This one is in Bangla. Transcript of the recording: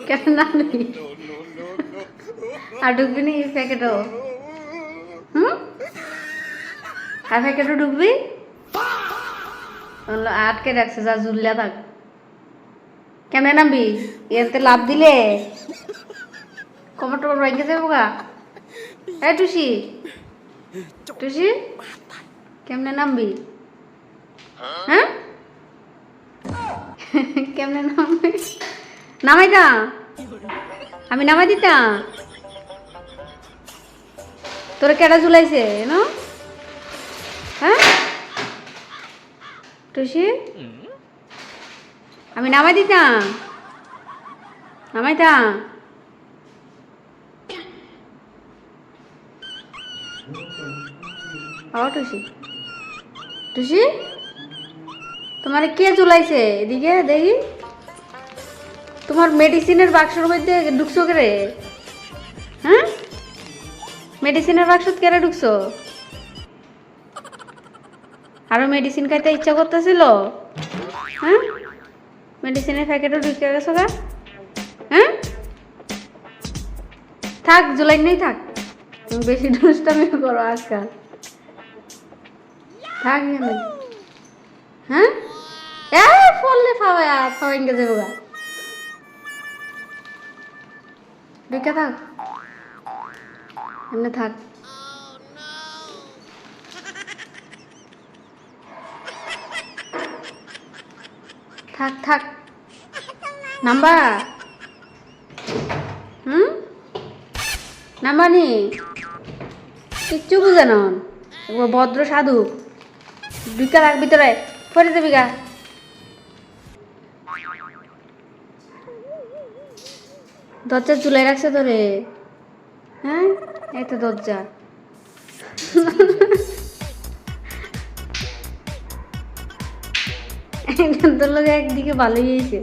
কেন নামবি? আর ঢুকবি নি প্যাকেটও? হুম, আর প্যাকেটও ঢুকবি? আটকে রাখছে, যা ঝুলিয়া থাক। কেমনে নামবি? এতে লাভ দিলে কমর টমর ভাঙে যাবো গা। এই টুসি, টুসি কেমনে নামবি? হ্যাঁ, কেমনে নামবি? নামাই দা, আমি নামাই দিতাম। তোরা কেডা ঝুলাইছে না? হ্যাঁ টুসি, আমি নামাই দিতাম, নামাইতাম। ও টুসি, টুসি তোমার কে ঝুলাইছে? এদিকে দেখি। তোমার মেডিসিনের বাক্সের মধ্যে ঢুকছো কে রে? হ্যাঁ, মেডিসিনের বাক্স কেড়ে ঢুকছো? আরো মেডিসিন খাইতে ইচ্ছা করতেছিল? হ্যাঁ, মেডিসিনের প্যাকেটও ঢুকে গেছো গা। হ্যাঁ, থাক জুলাই নেই, থাক। তুমি বেশি দুষ্টামি করো আজকাল, থাক এখানে। হ্যাঁ, এ ফললে খাওয়া খাওয়াই গেছে গা, ঢুকে থাক, এমনি থাক। থাক থাক, নাম্বা। হুম, নাম্বানি কিচ্ছু বুঝে না, ভদ্র সাধু। ঢুকে থাক ভিতরে, পরে যাবি গা। দরজা চুলাই রাখছে তোরে। হ্যাঁ, এই তো দরজা। তোর লোক একদিকে ভালোই হয়েছে।